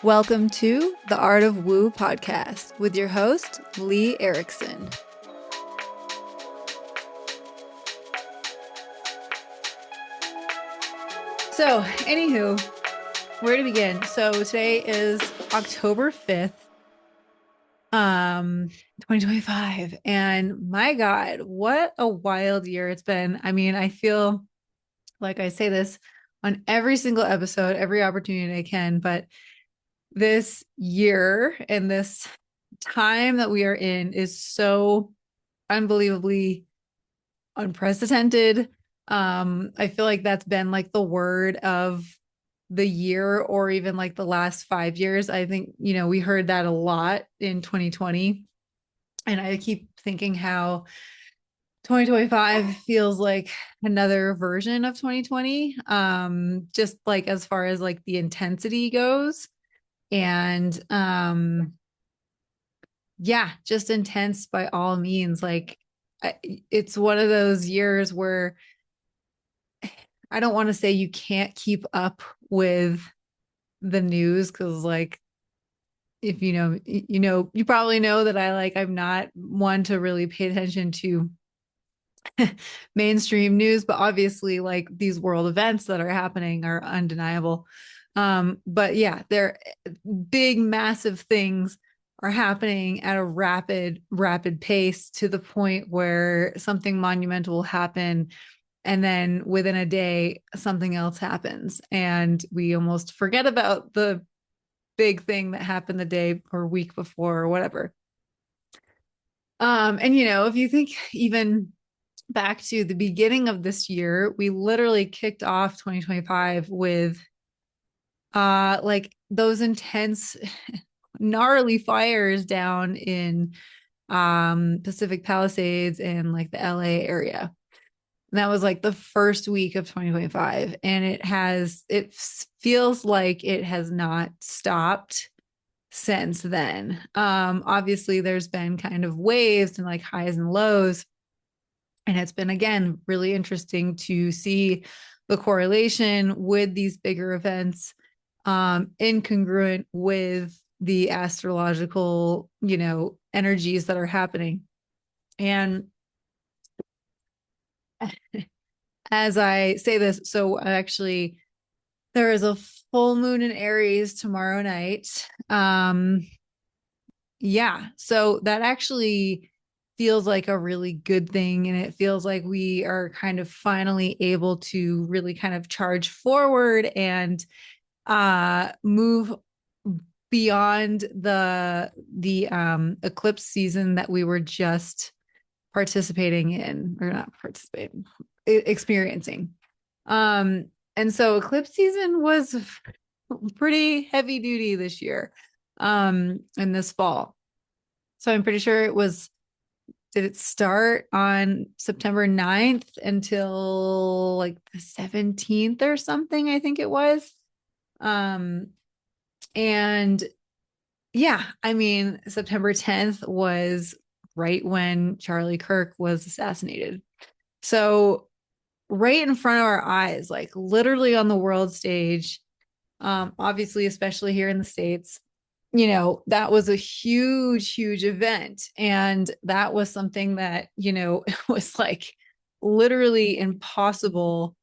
Welcome to the Art of Woo podcast with your host, Lee Erickson. So, anywho, where to begin? So today is October 5th, 2025. And my God, what a wild year it's been. I mean, I feel like I say this on every single episode, every opportunity I can, but this year and this time that we are in is so unbelievably unprecedented. I feel like that's been like the word of the year, or even like the last 5 years. I think, we heard that a lot in 2020. And I keep thinking how 2025 feels like another version of 2020. Just like as far as like the intensity goes. And yeah, just intense by all means. Like it's one of those years where I don't want to say you can't keep up with the news, because like if you probably know that I'm not one to really pay attention to mainstream news, but obviously like these world events that are happening are undeniable. But yeah, they're big, massive things are happening at a rapid pace, to the point where something monumental will happen, and then within a day something else happens, and we almost forget about the big thing that happened the day or week before or whatever. And if you think even back to the beginning of this year, we literally kicked off 2025 with like those intense gnarly fires down in Pacific Palisades and like the LA area. And that was like the first week of 2025, and it feels like it has not stopped since then. Obviously there's been kind of waves and like highs and lows, and it's been, again, really interesting to see the correlation with these bigger events, incongruent with the astrological, energies that are happening. And as I say this, so actually there is a full moon in Aries tomorrow night. Yeah, so that actually feels like a really good thing, and it feels like we are kind of finally able to really kind of charge forward and move beyond the eclipse season that we were just participating in, or not participating, experiencing. And so eclipse season was pretty heavy duty this year, in this fall. So I'm pretty sure did it start on September 9th until like the 17th or something, I think it was. And yeah, I mean, September 10th was right when Charlie Kirk was assassinated. So right in front of our eyes, like literally on the world stage, obviously, especially here in the States, that was a huge event. And that was something that, it was like literally impossible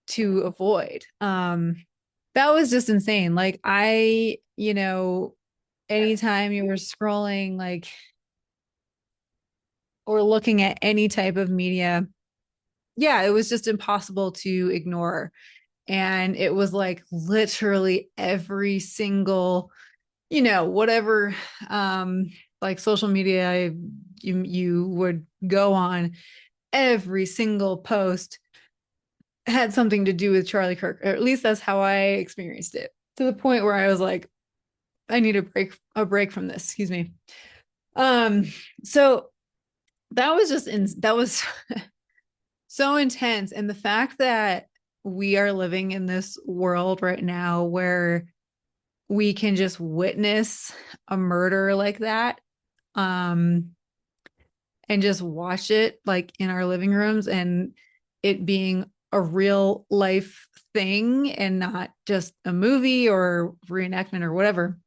to avoid. That was just insane. Like anytime you were scrolling, like, or looking at any type of media, yeah, it was just impossible to ignore. And it was like literally every single, whatever, like social media you would go on, every single post had something to do with Charlie Kirk, or at least that's how I experienced it, to the point where I was like, I need a break from this. Excuse me. So that was that was so intense. And the fact that we are living in this world right now where we can just witness a murder like that, and just watch it like in our living rooms, and it being a real life thing and not just a movie or reenactment or whatever.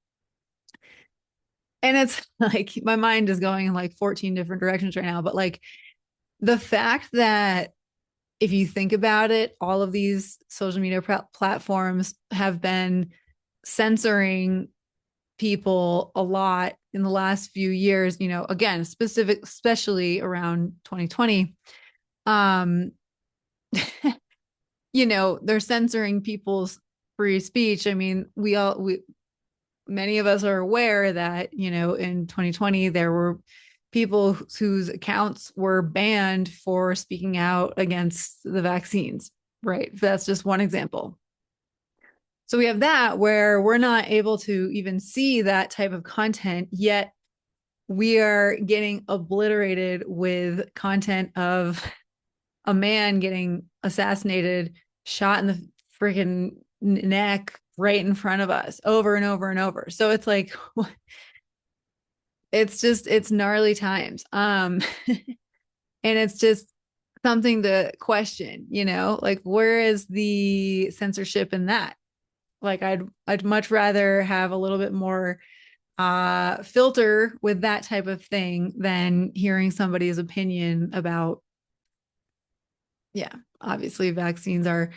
And it's like my mind is going in like 14 different directions right now, but like the fact that if you think about it, all of these social media platforms have been censoring people a lot in the last few years, you know, again, especially around 2020. Um, you know, they're censoring people's free speech. I mean, many of us are aware that, you know, in 2020, there were people whose accounts were banned for speaking out against the vaccines, right? That's just one example. So we have that where we're not able to even see that type of content, yet we are getting obliterated with content of a man getting assassinated, shot in the freaking neck right in front of us over and over and over. So it's like, it's gnarly times. And it's just something to question, you know, like where is the censorship in that? Like I'd much rather have a little bit more filter with that type of thing than hearing somebody's opinion about, yeah, obviously vaccines are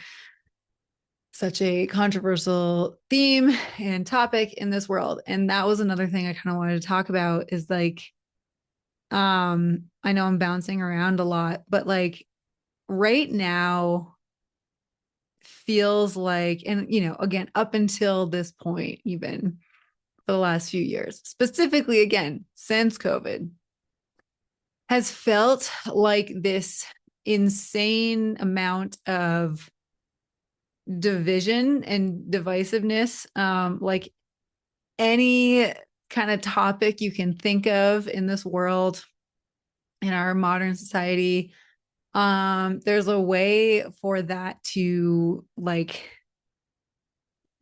such a controversial theme and topic in this world. And that was another thing I kind of wanted to talk about is like, I know I'm bouncing around a lot, but like right now feels like, and you know, again, up until this point, even for the last few years, specifically again, since COVID, has felt like this insane amount of division and divisiveness. Like any kind of topic you can think of in this world, in our modern society, there's a way for that to like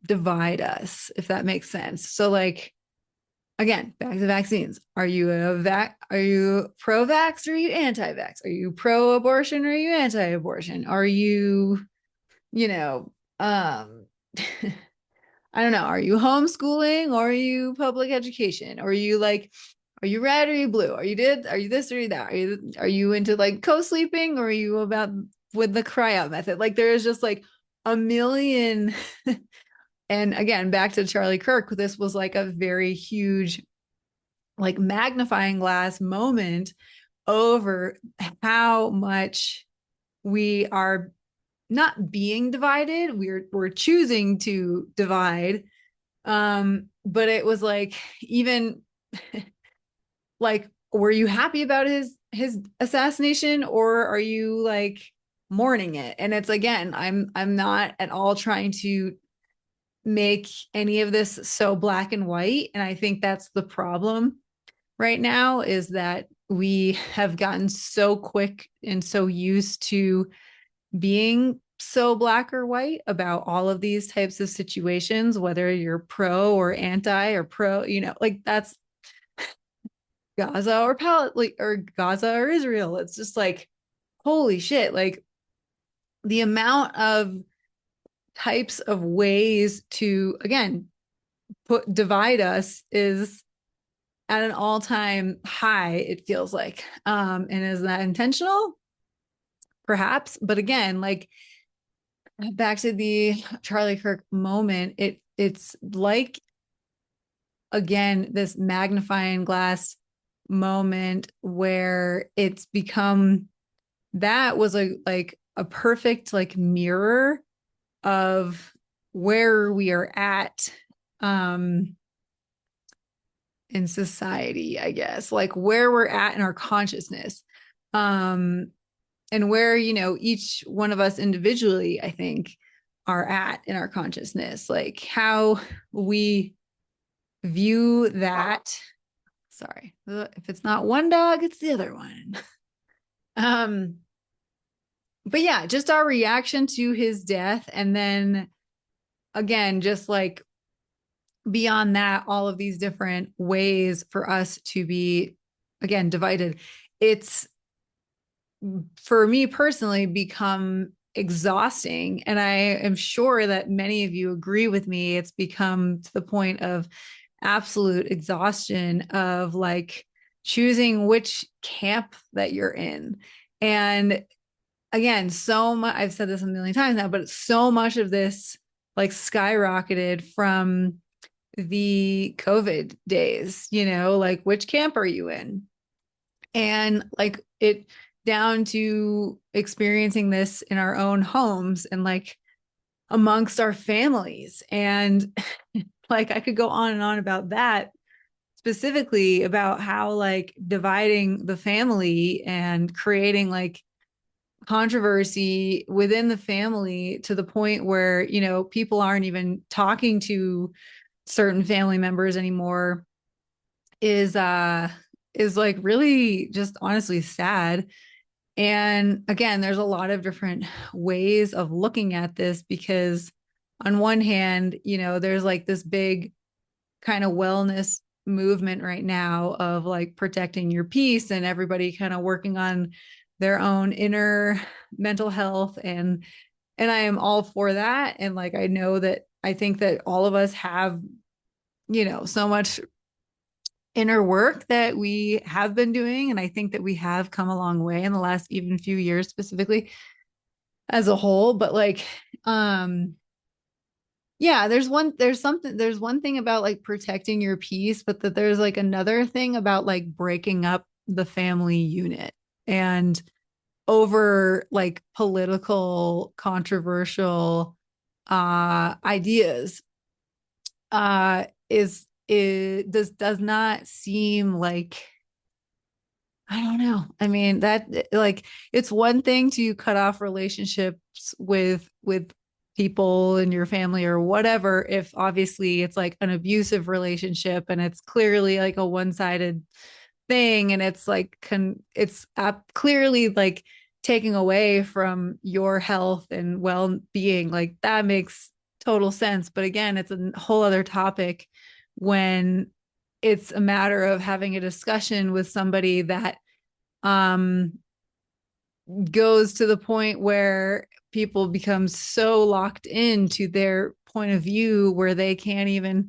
divide us, if that makes sense. So like again, back to vaccines. Are you are you pro-vax or are you anti-vax? Are you pro-abortion or are you anti-abortion? Are you, you know, I don't know, are you homeschooling or are you public education? Or are you like, are you red or are you blue? Are you this or are you that? Are you into like co-sleeping or are you about with the cry out method? Like there is just like a million. And again, back to Charlie Kirk, this was like a very huge, like magnifying glass moment over how much we are not being divided. We're choosing to divide. But it was like, even like, were you happy about his assassination or are you like mourning it? And it's again, I'm not at all trying to make any of this so black and white. And I think that's the problem right now is that we have gotten so quick and so used to being so black or white about all of these types of situations, whether you're pro or anti or pro, you know, like that's Gaza or or Gaza or Israel. It's just like, holy shit, like the amount of types of ways to again divide us is at an all-time high, it feels like. And is that intentional? Perhaps. But again, like back to the Charlie Kirk moment, it's like again, this magnifying glass moment where it's become that was a perfect like mirror of where we are at in society, I guess, like where we're at in our consciousness. And where, you know, each one of us individually, I think, are at in our consciousness, like how we view that. Sorry, if it's not one dog, it's the other one. um, but yeah, just our reaction to his death. And then again, just like beyond that, all of these different ways for us to be, again, divided. It's, for me personally, become exhausting. And I am sure that many of you agree with me. It's become to the point of absolute exhaustion of like choosing which camp that you're in. And again, so much, I've said this a million times now, but so much of this like skyrocketed from the COVID days, you know, like which camp are you in? And like it down to experiencing this in our own homes and like amongst our families. And like I could go on and on about that, specifically about how like dividing the family and creating like controversy within the family to the point where, you know, people aren't even talking to certain family members anymore is like really just honestly sad. And again, there's a lot of different ways of looking at this because on one hand, you know, there's like this big kind of wellness movement right now of like protecting your peace and everybody kind of working on their own inner mental health, and I am all for that. And like I know that I think that all of us have, you know, so much inner work that we have been doing, and I think that we have come a long way in the last even few years specifically as a whole. But like yeah, there's one thing about like protecting your peace, but that there's like another thing about like breaking up the family unit and over like political controversial ideas is does not seem like, I don't know. I mean, that like it's one thing to cut off relationships with people in your family or whatever if obviously it's like an abusive relationship and it's clearly like a one-sided thing and it's like it's clearly like taking away from your health and well-being. Like that makes total sense. But again, it's a whole other topic when it's a matter of having a discussion with somebody that um goes to the point where people become so locked into their point of view where they can't even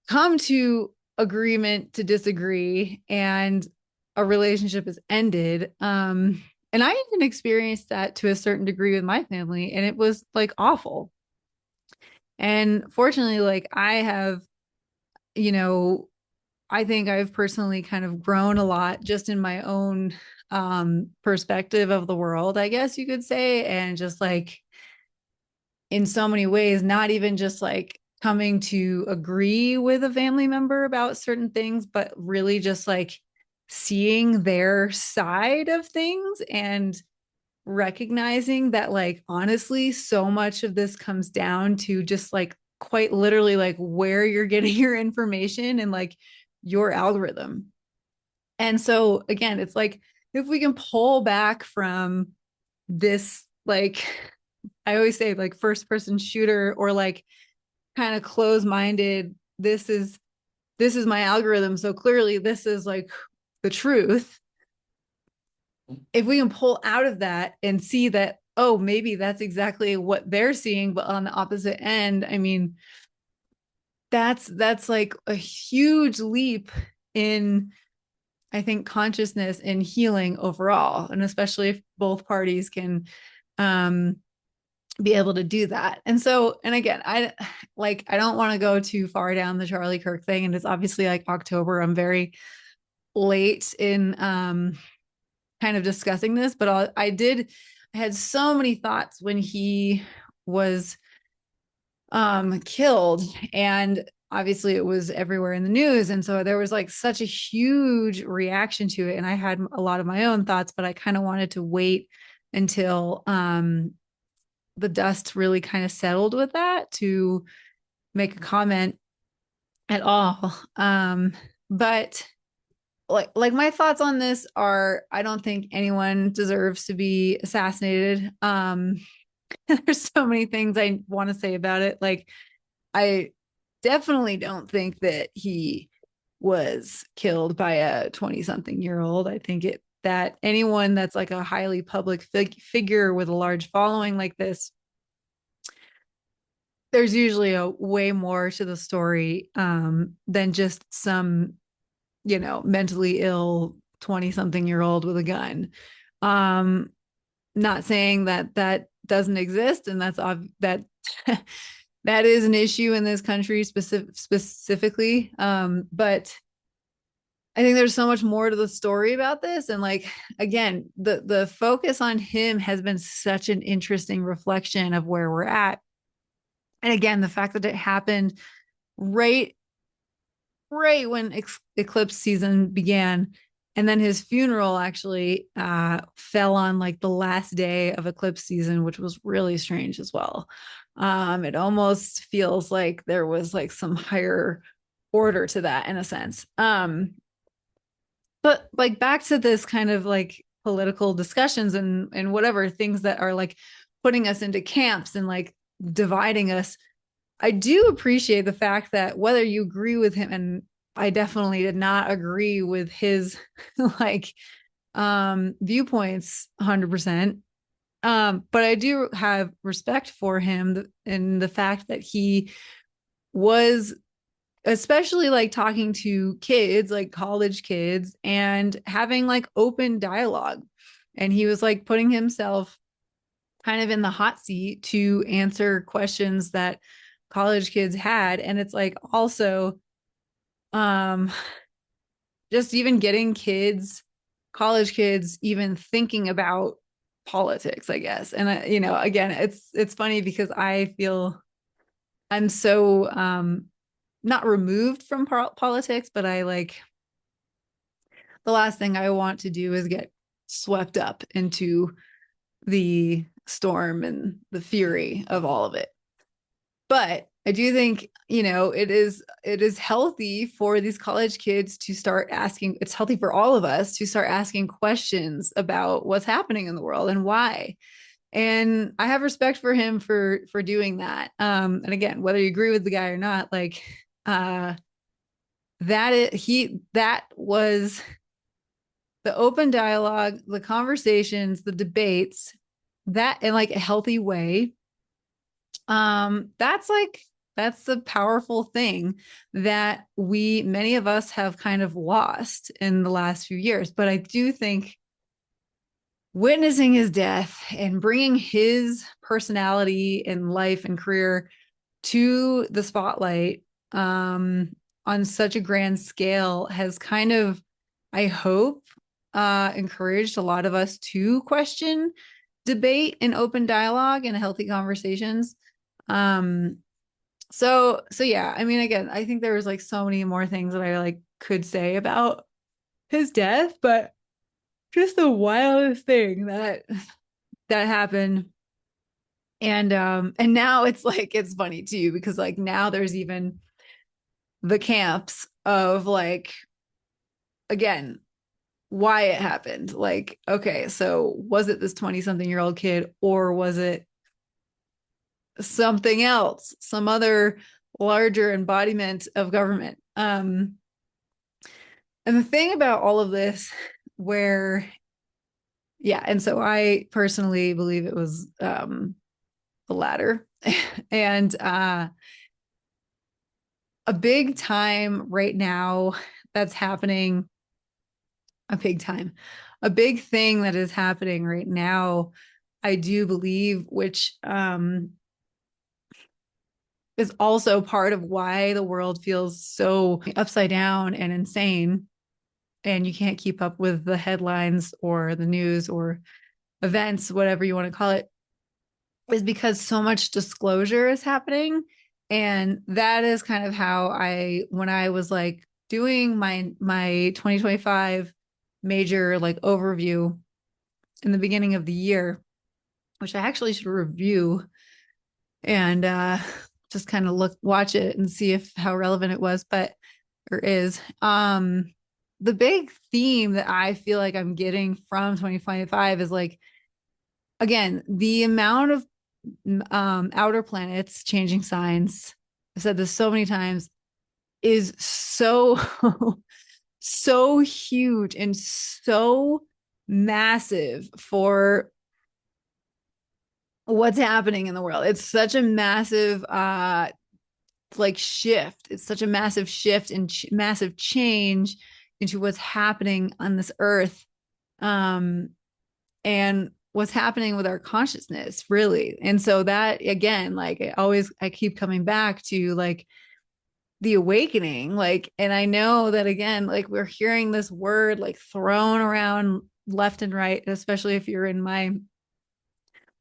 come to agreement to disagree and a relationship is ended. And I even experienced that to a certain degree with my family, and it was like awful. And fortunately, like I have, you know, I think I've personally kind of grown a lot just in my own perspective of the world, I guess you could say, and just like in so many ways, not even just like coming to agree with a family member about certain things, but really just like seeing their side of things and recognizing that, like, honestly, so much of this comes down to just like quite literally like where you're getting your information and like your algorithm. And so, again, it's like if we can pull back from this, like, I always say, like, first person shooter or like kind of close minded, this is my algorithm. So clearly, this is like the truth. If we can pull out of that and see that, oh, maybe that's exactly what they're seeing, but on the opposite end, I mean, that's like a huge leap in, I think, consciousness and healing overall, and especially if both parties can um be able to do that. And so, and again, I don't want to go too far down the Charlie Kirk thing, and it's obviously like October. I'm very late in kind of discussing this, but I had so many thoughts when he was killed, and obviously it was everywhere in the news, and so there was like such a huge reaction to it, and I had a lot of my own thoughts, but I kind of wanted to wait until the dust really kind of settled with that to make a comment at all. But like my thoughts on this are, I don't think anyone deserves to be assassinated. There's so many things I want to say about it. Like, I definitely don't think that he was killed by a 20 something year old. I think that anyone that's like a highly public figure with a large following like this there's usually a way more to the story than just some, mentally ill 20 something year old with a gun. Not saying that that doesn't exist, and that that is an issue in this country specifically. But I think there's so much more to the story about this. And like, again, the focus on him has been such an interesting reflection of where we're at. And again, the fact that it happened right when eclipse season began, and then his funeral actually fell on like the last day of eclipse season, which was really strange as well. It almost feels like there was like some higher order to that in a sense. But like back to this kind of like political discussions and whatever things that are like putting us into camps and like dividing us. I do appreciate the fact that whether you agree with him, and I definitely did not agree with his like viewpoints 100%. But I do have respect for him in the fact that he was, especially like talking to kids, like college kids, and having like open dialogue. And he was like putting himself kind of in the hot seat to answer questions that college kids had. And it's like also um just even getting college kids even thinking about politics, I guess. And again, it's funny because I feel I'm so not removed from politics, but I like, the last thing I want to do is get swept up into the storm and the fury of all of it. But I do think, it is healthy for these college kids to start asking, it's healthy for all of us to start asking questions about what's happening in the world and why. And I have respect for him for doing that. And again, whether you agree with the guy or not, like that was the open dialogue, the conversations, the debates, that in like a healthy way. That's the powerful thing that many of us have kind of lost in the last few years. But I do think witnessing his death and bringing his personality and life and career to the spotlight on such a grand scale has kind of, I hope, encouraged a lot of us to question debate and open dialogue and healthy conversations. So yeah, I mean, again, I think there was like so many more things that I like could say about his death, but just the wildest thing that happened. And now it's like, it's funny too, because like now there's even the camps of like, again, why it happened. Like, okay, so was it this 20 something year old kid, or was it something else, some other larger embodiment of government? And the thing about all of this, and so I personally believe it was the latter. And a big time right now that's happening, a big thing that is happening right now, I do believe, which is also part of why the world feels so upside down and insane, and you can't keep up with the headlines or the news or events, whatever you want to call it, is because so much disclosure is happening. And that is kind of how when I was like doing my 2025 major like overview in the beginning of the year, which I actually should review and just kind of watch it and see how relevant it was, or is. The big theme that I feel like I'm getting from 2025 is like, again, the amount of outer planets changing signs, I've said this so many times, is so so huge and so massive for what's happening in the world. It's such a massive like shift. It's such a massive shift and massive change into what's happening on this earth. Um and what's happening with our consciousness, really. And so that, again, like I keep coming back to like the awakening, like, and I know that, again, like we're hearing this word like thrown around left and right, especially if you're in my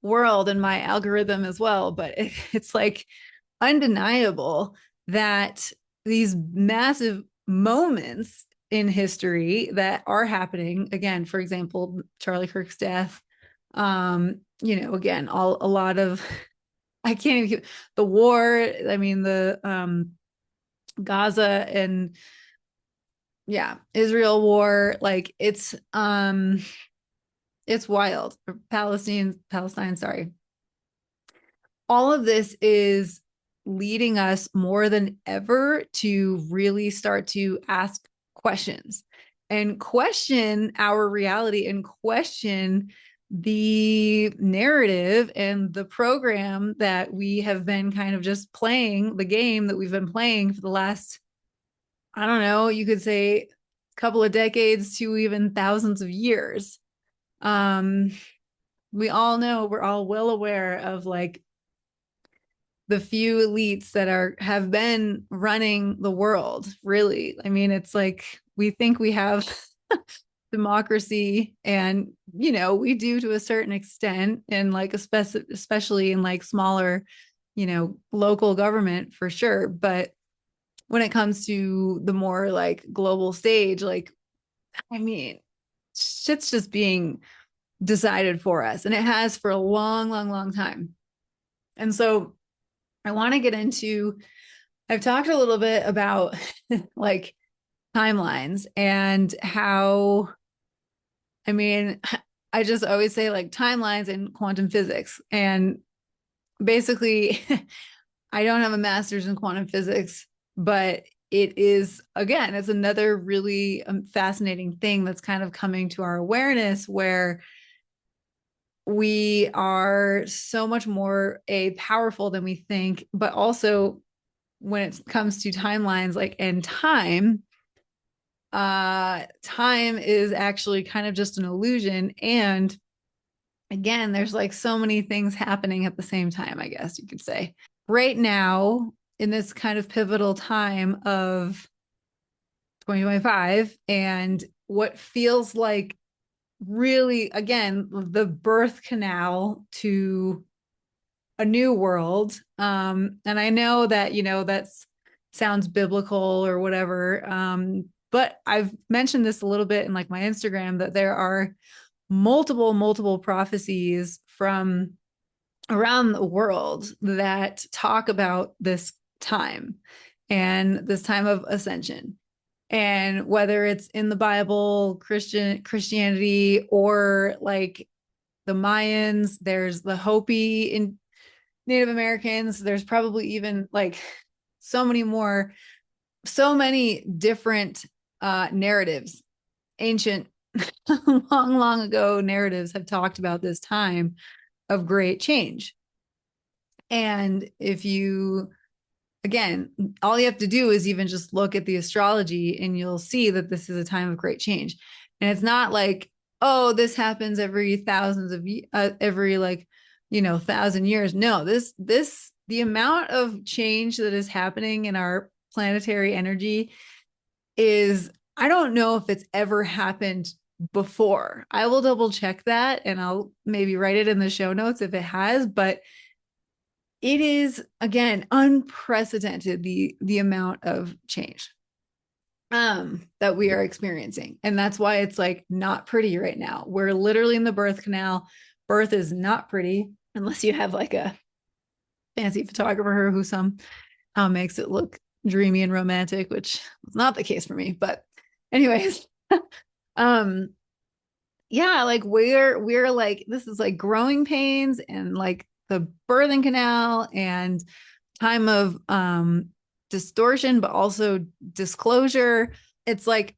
world and my algorithm as well, but it's like undeniable that these massive moments in history that are happening, again, for example, Charlie Kirk's death, again, a lot of, I can't even keep, the war, I mean, the Gaza and, yeah, Israel war, like it's wild. Palestine, sorry. All of this is leading us more than ever to really start to ask questions and question our reality and question the narrative and the program that we have been kind of just playing, the game that we've been playing for the last, I don't know, you could say a couple of decades to even thousands of years. Um, we all know, we're all well aware of like the few elites that have been running the world, really. I mean, it's like we think we have democracy, and we do to a certain extent, and like especially in like smaller, local government, for sure. But when it comes to the more like global stage, like, I mean, shit's just being decided for us, and it has for a long, long, long time. And so I want to get into, I've talked a little bit about like timelines and how, I mean, I just always say like timelines and quantum physics. And basically, I don't have a master's in quantum physics, but it is, again, it's another really fascinating thing that's kind of coming to our awareness, where we are so much more powerful than we think, but also when it comes to timelines, like, and time is actually kind of just an illusion. And again, there's like so many things happening at the same time, I guess you could say. Right now, in this kind of pivotal time of 2025, and what feels like really, again, the birth canal to a new world. And I know that, that's sounds biblical or whatever. But I've mentioned this a little bit in like my Instagram, that there are multiple prophecies from around the world that talk about this time and this time of ascension. And whether it's in the Bible, Christianity, or like the Mayans, there's the Hopi in Native Americans, there's probably even like so many more, so many different narratives, ancient, long ago narratives have talked about this time of great change. And if you, again, all you have to do is even just look at the astrology and you'll see that this is a time of great change. And it's not like, oh, this happens every thousands of every like, 1,000 years. No, the amount of change that is happening in our planetary energy is, I don't know if it's ever happened before. I will double check that and I'll maybe write it in the show notes if it has, but it is, again, unprecedented, the amount of change that we are experiencing. And that's why it's like not pretty right now. We're literally in the birth canal. Birth is not pretty unless you have like a fancy photographer who somehow makes it look dreamy and romantic, which is not the case for me. But anyways, um yeah, like we're like, this is like growing pains and like the birthing canal and time of distortion, but also disclosure. It's like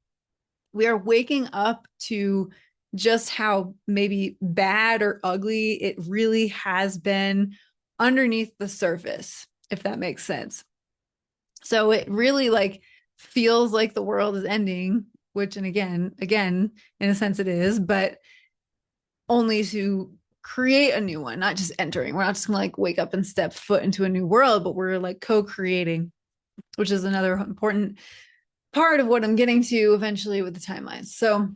we are waking up to just how maybe bad or ugly it really has been underneath the surface, if that makes sense. So it really like feels like the world is ending, which, and again, in a sense it is, but only to create a new one, not just entering. We're not just gonna like wake up and step foot into a new world, but we're like co-creating, which is another important part of what I'm getting to eventually with the timelines. So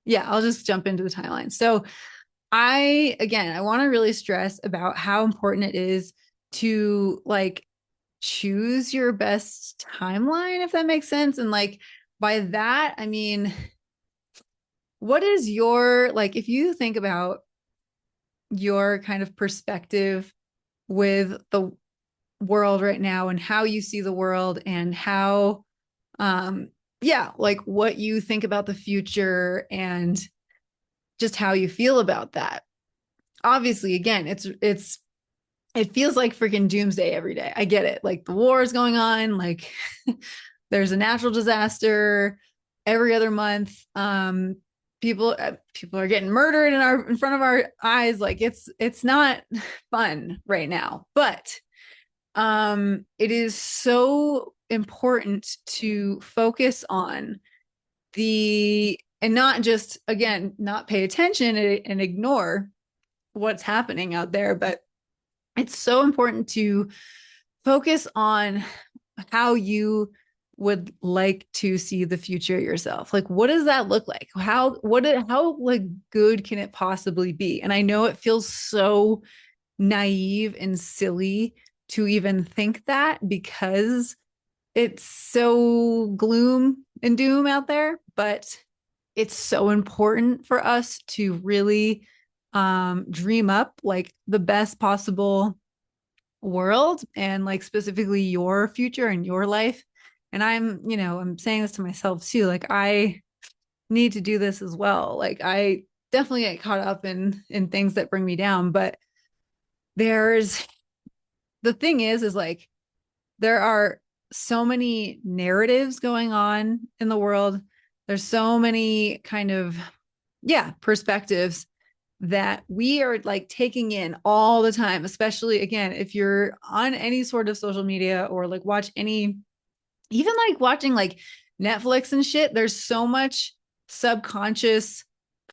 yeah, I'll just jump into the timeline. So I want to really stress about how important it is to like choose your best timeline, if that makes sense. And like by that, I mean, what is your, like, if you think about your kind of perspective with the world right now and how you see the world and how, yeah, like what you think about the future and just how you feel about that. Obviously, again, it feels like freaking doomsday every day. I get it. Like the war is going on, like there's a natural disaster every other month. People are getting murdered in front of our eyes. Like it's not fun right now. But it is so important to focus on and not just, again, not pay attention and ignore what's happening out there, but it's so important to focus on how you would like to see the future yourself. Like, what does that look like? How like good can it possibly be? And I know it feels so naive and silly to even think that because it's so gloom and doom out there, but it's so important for us to really dream up like the best possible world and like specifically your future and your life. And I'm saying this to myself too. Like I need to do this as well. Like I definitely get caught up in things that bring me down, but there's the thing is like there are so many narratives going on in the world. There's so many kind of, yeah, perspectives that we are like taking in all the time, especially again, if you're on any sort of social media or like watch any, even like watching like Netflix and shit, there's so much subconscious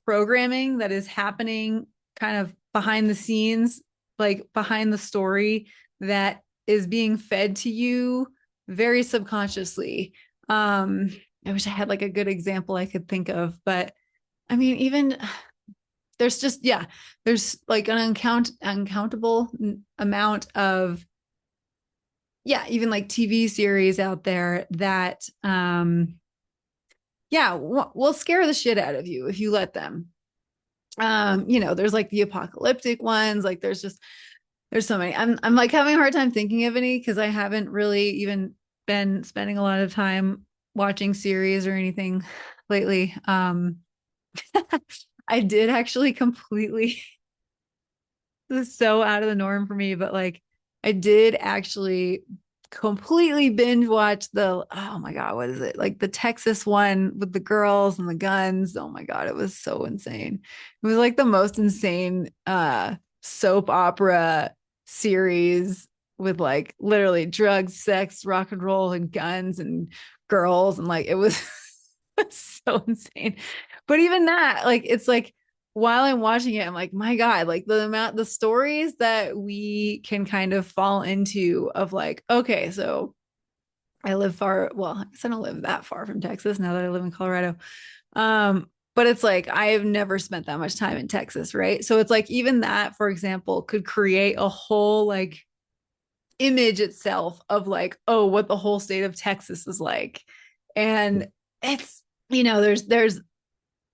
programming that is happening kind of behind the scenes, like behind the story that is being fed to you very subconsciously. I wish I had like a good example I could think of, but I mean, even there's just, yeah, there's like an uncountable amount of, yeah, even like TV series out there that, yeah, will scare the shit out of you if you let them. There's like the apocalyptic ones, like there's so many. I'm like having a hard time thinking of any because I haven't really even been spending a lot of time watching series or anything lately. I did actually completely, this is so out of the norm for me, but like I did actually completely binge watch oh my God, what is it? Like the Texas one with the girls and the guns. Oh my God, it was so insane. It was like the most insane soap opera series with like literally drugs, sex, rock and roll, and guns and girls. And like it was so insane. But even that, like, it's like while I'm watching it, I'm like, my God, like the stories that we can kind of fall into of like, okay, so I live far, well, I guess I don't live that far from Texas now that I live in Colorado. But it's like I have never spent that much time in Texas, right? So it's like even that, for example, could create a whole like image itself of like, oh, what the whole state of Texas is like. And it's, there's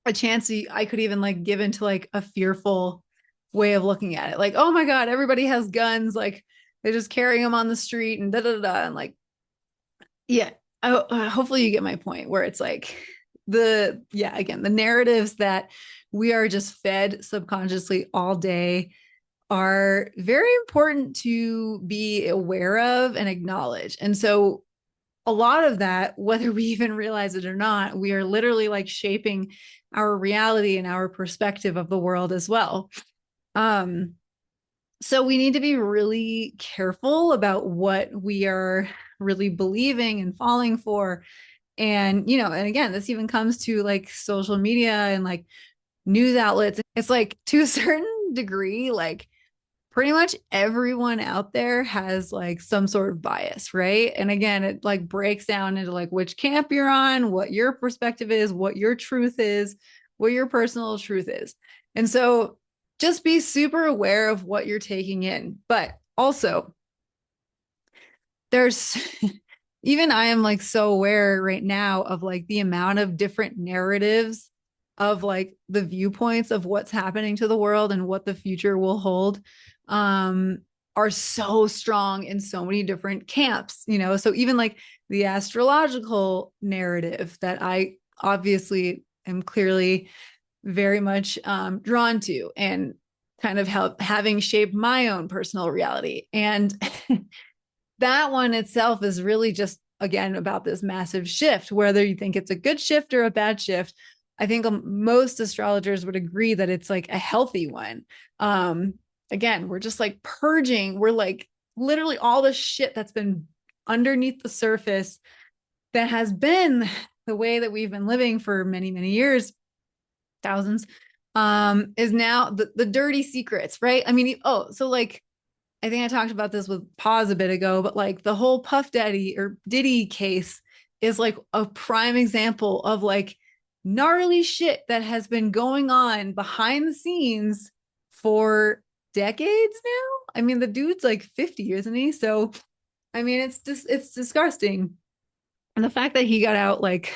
a chance I could even like give into like a fearful way of looking at it. Like, oh my God, everybody has guns. Like they just carry them on the street and da da da. And like, yeah, hopefully you get my point where it's like again, the narratives that we are just fed subconsciously all day are very important to be aware of and acknowledge. And so a lot of that, whether we even realize it or not, we are literally like shaping our reality and our perspective of the world as well. Um, so we need to be really careful about what we are really believing and falling for. And, you know, and again, this even comes to like social media and like news outlets. It's like to a certain degree, like pretty much everyone out there has like some sort of bias, right? And again, it like breaks down into like which camp you're on, what your perspective is, what your truth is, what your personal truth is. And so just be super aware of what you're taking in. But also, there's even I am like so aware right now of like the amount of different narratives of like the viewpoints of what's happening to the world and what the future will hold um are so strong in so many different camps, you know. So even like the astrological narrative that I obviously am clearly very much drawn to and kind of help having shaped my own personal reality. And that one itself is really just, again, about this massive shift, whether you think it's a good shift or a bad shift. I think most astrologers would agree that it's like a healthy one. Again, we're just like purging. We're like literally all the shit that's been underneath the surface that has been the way that we've been living for many, many years, thousands, is now the dirty secrets, right? I mean, oh, so like I think I talked about this with Pause a bit ago, but like the whole Puff Daddy or Diddy case is like a prime example of like gnarly shit that has been going on behind the scenes for decades now. I mean, the dude's like 50, isn't he? So, I mean, it's just, it's disgusting. And the fact that he got out like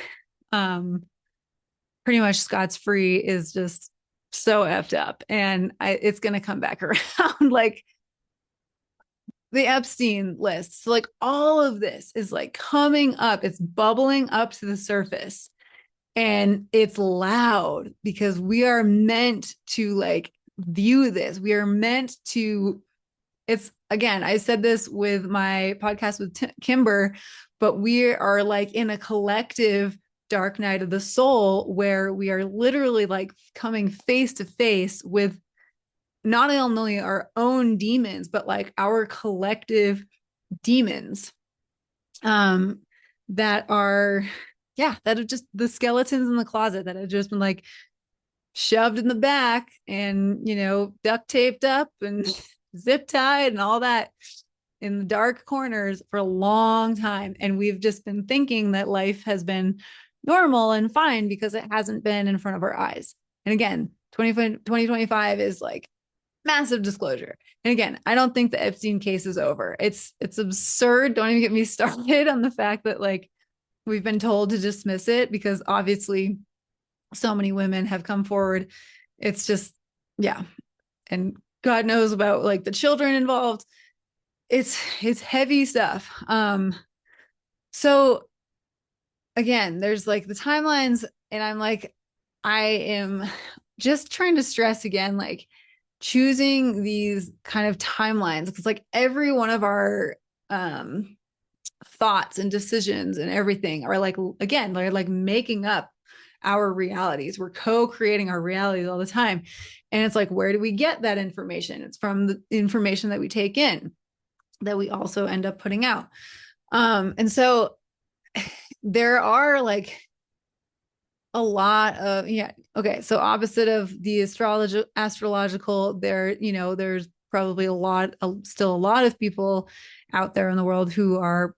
pretty much scotch free is just so effed up. And it's going to come back around. Like, the Epstein list. So like all of this is like coming up, it's bubbling up to the surface. And it's loud because we are meant to like view this. We are meant to, it's again, I said this with my podcast with Kimber, but we are like in a collective dark night of the soul where we are literally like coming face to face with not only our own demons, but like our collective demons that are, yeah, that are just the skeletons in the closet that have just been like shoved in the back and, you know, duct taped up and zip tied and all that in the dark corners for a long time. And we've just been thinking that life has been normal and fine because it hasn't been in front of our eyes. And again, 2025 is like massive disclosure. And again, I don't think the Epstein case is over. It's absurd. Don't even get me started on the fact that like we've been told to dismiss it because obviously so many women have come forward. It's just, yeah. And God knows about like the children involved. It's heavy stuff. So again, there's like the timelines, and I'm like, I am just trying to stress again, like choosing these kind of timelines because like every one of our thoughts and decisions and everything are like, again, they're like making up our realities. We're co-creating our realities all the time. And it's like, where do we get that information? It's from the information that we take in that we also end up putting out. And so there are like a lot of, yeah, okay, so opposite of the astrological, there, you know, there's probably still a lot of people out there in the world who are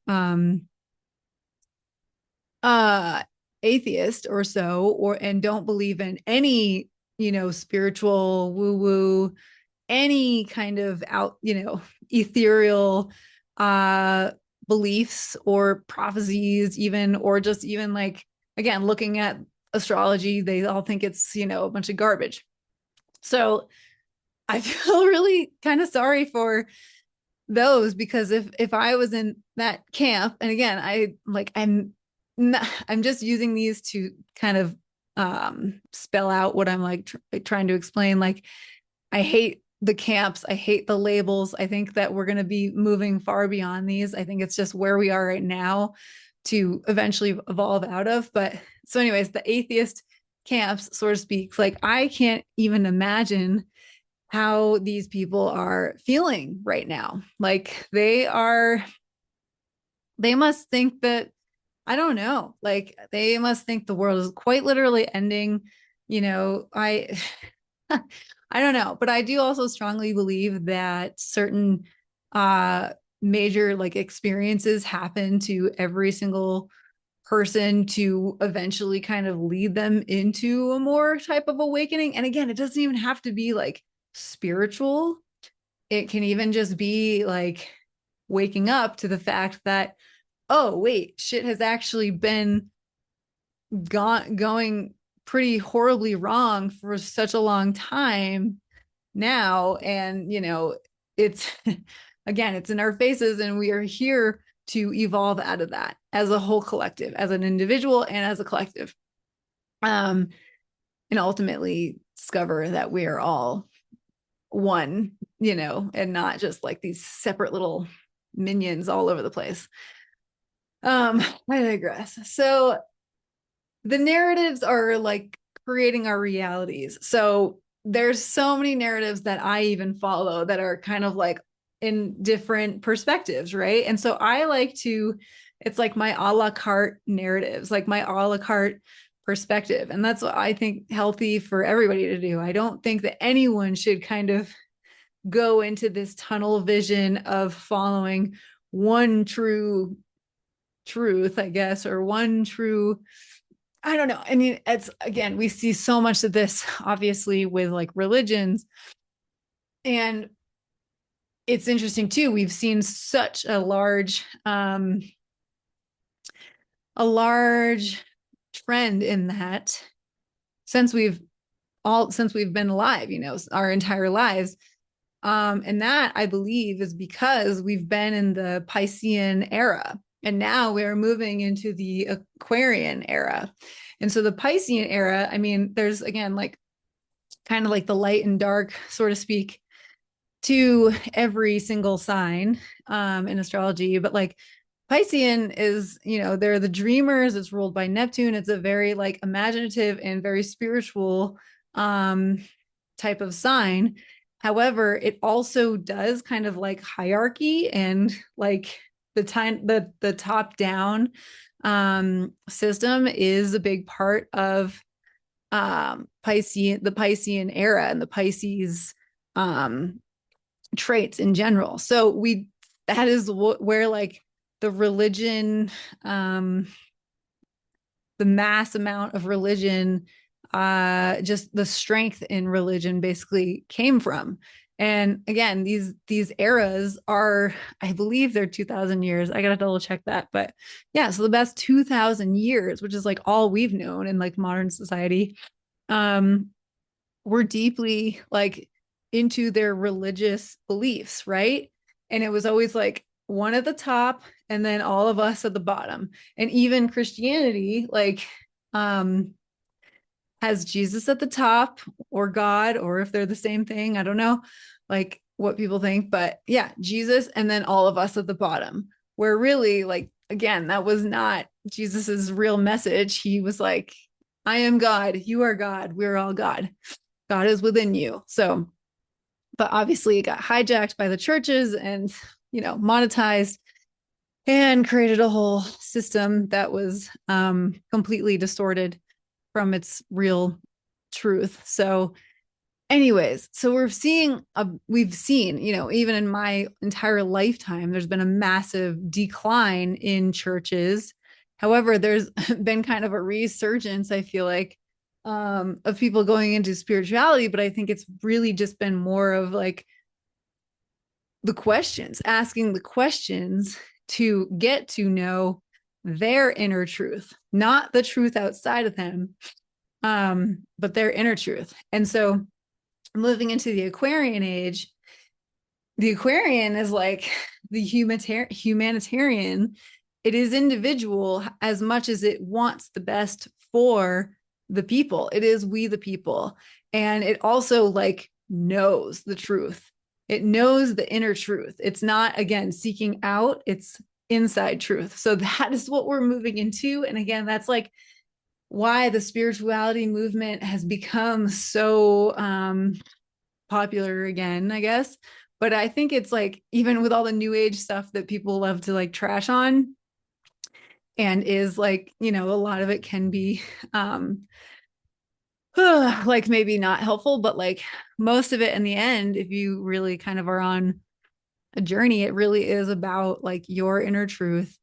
atheist or so, or and don't believe in any, you know, spiritual woo woo, any kind of out, you know, ethereal beliefs or prophecies even, or just even like, again, looking at astrology, they all think it's, you know, a bunch of garbage. So I feel really kind of sorry for those, because if I was in that camp, and again, I'm just using these to kind of spell out what I'm like trying to explain. Like, I hate the camps. I hate the labels. I think that we're going to be moving far beyond these. I think it's just where we are right now to eventually evolve out of. But so anyways, the atheist camps, so to speak, like I can't even imagine how these people are feeling right now. Like they must think that, I don't know, like they must think the world is quite literally ending. I don't know, but I do also strongly believe that certain uh major like experiences happen to every single person to eventually kind of lead them into a more type of awakening. And again, it doesn't even have to be like spiritual. It can even just be like waking up to the fact that, oh, wait, shit has actually been going pretty horribly wrong for such a long time now. And, it's again, it's in our faces, and we are here to evolve out of that as a whole collective, as an individual and as a collective. And ultimately discover that we are all one, and not just like these separate little minions all over the place. I digress. So the narratives are like creating our realities. So there's so many narratives that I even follow that are kind of like in different perspectives, right? And so I like to, it's like my a la carte narratives, like my a la carte perspective. And that's what I think healthy for everybody to do. I don't think that anyone should kind of go into this tunnel vision of following one true truth, I guess, or one true, I don't know. I mean, it's again, we see so much of this obviously with like religions. And it's interesting too. We've seen such a large trend in that since we've been alive, our entire lives. And that I believe is because we've been in the Piscean era, and now we're moving into the Aquarian era. And so the Piscean era, I mean, there's again, like kind of like the light and dark, so to speak, to every single sign in astrology. But like Piscean is, they're the dreamers. It's ruled by Neptune. It's a very like imaginative and very spiritual type of sign. However, it also does kind of like hierarchy and like the top down system is a big part of the Piscean era and the Pisces traits in general. So that is where like the religion, the mass amount of religion, just the strength in religion basically came from. And again, these eras are, I believe they're 2000 years. I gotta double check that, but yeah, so the best 2000 years, which is like all we've known in like modern society, were deeply like into their religious beliefs, right? And it was always like one at the top and then all of us at the bottom. And even Christianity, like, has Jesus at the top or God, or if they're the same thing, I don't know, like what people think, but yeah, Jesus and then all of us at the bottom, where really, like, again, that was not Jesus's real message. He was like, I am God, you are God, we're all God. God is within you. So, but obviously it got hijacked by the churches and, monetized and created a whole system that was completely distorted from its real truth. So anyways, so we've seen, even in my entire lifetime, there's been a massive decline in churches. However, there's been kind of a resurgence, I feel like, of people going into spirituality, but I think it's really just been more of like asking the questions to get to know their inner truth, not the truth outside of them, but their inner truth. And so moving into the Aquarian age, the Aquarian is like the humanitarian. It is individual as much as it wants the best for the people. It is we the people. And it also like knows the truth. It knows the inner truth. It's not, again, seeking out. It's inside truth. So that is what we're moving into. And again, that's like why the spirituality movement has become so popular again, I guess. But I think it's like, even with all the new age stuff that people love to like trash on, and is like, a lot of it can be like maybe not helpful, but like most of it in the end, if you really kind of are on a journey, it really is about like your inner truth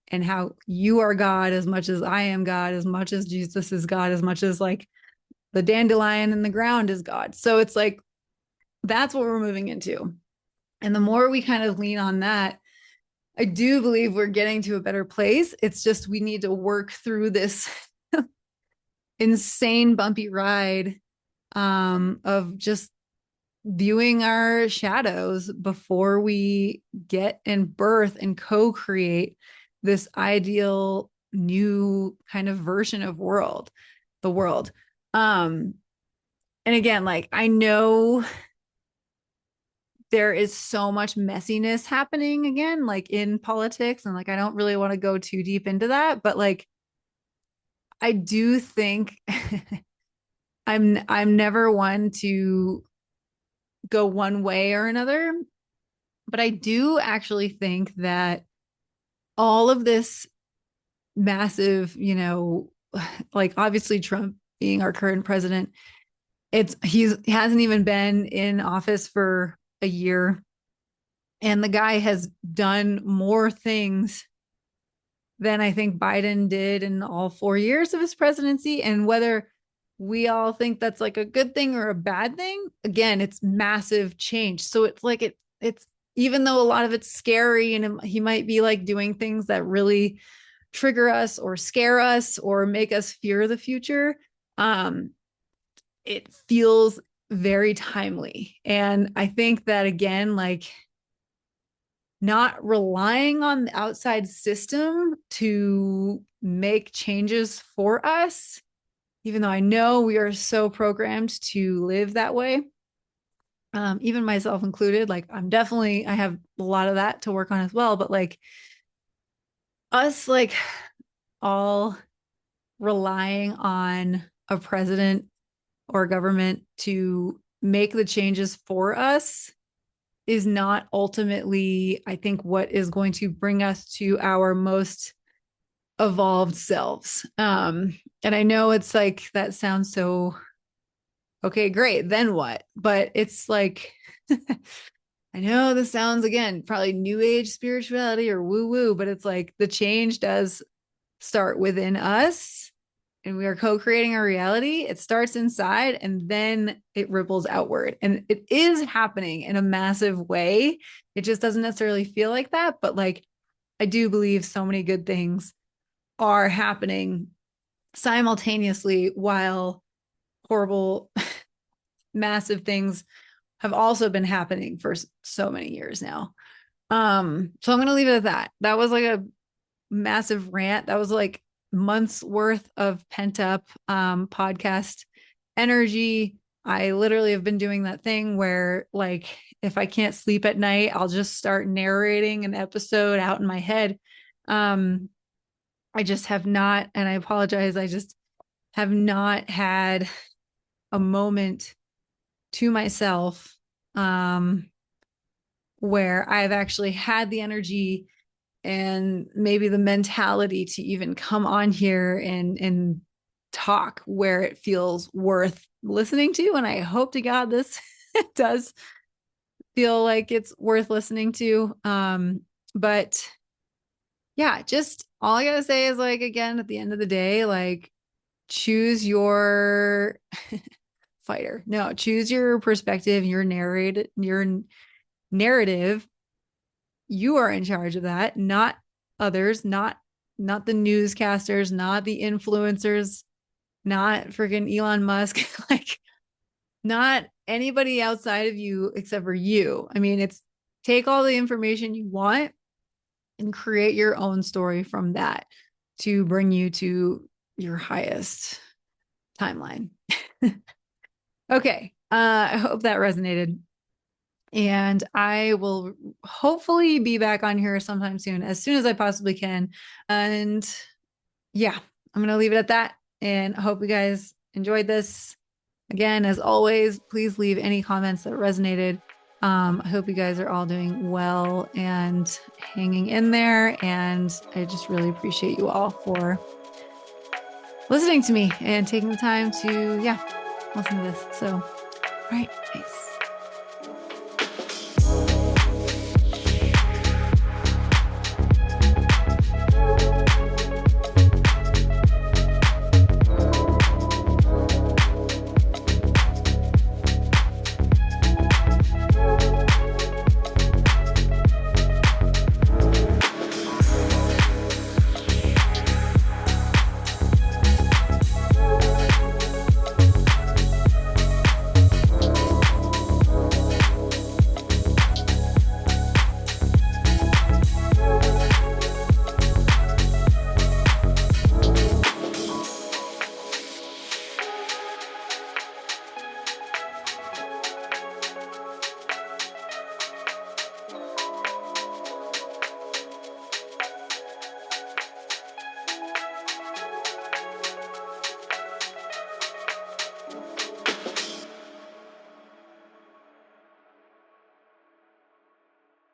and how you are God as much as I am God, as much as Jesus is God, as much as like the dandelion in the ground is God. So it's like, that's what we're moving into. And the more we kind of lean on that, I do believe we're getting to a better place. It's just we need to work through this insane bumpy ride of just viewing our shadows before we get and birth and co-create this ideal new kind of version of the world. And again, like I know there is so much messiness happening again, like in politics, and like I don't really want to go too deep into that, but like I do think I'm never one to go one way or another, but I do actually think that all of this massive, like obviously Trump being our current president, he hasn't even been in office for a year, and the guy has done more things than I think Biden did in all 4 years of his presidency. And whether we all think that's like a good thing or a bad thing, again, it's massive change. So it's like it's even though a lot of it's scary and he might be like doing things that really trigger us or scare us or make us fear the future, it feels very timely. And I think that again, like not relying on the outside system to make changes for us, even though I know we are so programmed to live that way, even myself included. Like I have a lot of that to work on as well, but like us, like all relying on a president or government to make the changes for us is not ultimately, I think, what is going to bring us to our most evolved selves. And I know it's like, that sounds so, okay, great, then what? But it's like, I know this sounds, again, probably new age spirituality or woo woo, but it's like the change does start within us and we are co-creating our reality. It starts inside and then it ripples outward. And it is happening in a massive way. It just doesn't necessarily feel like that. But like, I do believe so many good things are happening simultaneously while horrible, massive things have also been happening for so many years now. So I'm going to leave it at that. That was like a massive rant. That was like months worth of pent up podcast energy. I literally have been doing that thing where like if I can't sleep at night, I'll just start narrating an episode out in my head. I just have not, and I apologize, I just have not had a moment to myself where I've actually had the energy and maybe the mentality to even come on here and talk where it feels worth listening to. And I hope to God this does feel like it's worth listening to. But yeah, just all I gotta say is like, again, at the end of the day, like choose your fighter. No, choose your perspective, your narrative. You are in charge of that, not others, not the newscasters, not the influencers, not freaking Elon Musk, like not anybody outside of you except for you. I mean, it's take all the information you want and create your own story from that to bring you to your highest timeline. Okay. I hope that resonated. And I will hopefully be back on here sometime soon, as soon as I possibly can. And yeah, I'm going to leave it at that. And I hope you guys enjoyed this. Again, as always, please leave any comments that resonated. I hope you guys are all doing well and hanging in there. And I just really appreciate you all for listening to me and taking the time to, yeah, listen to this. So, all right, nice.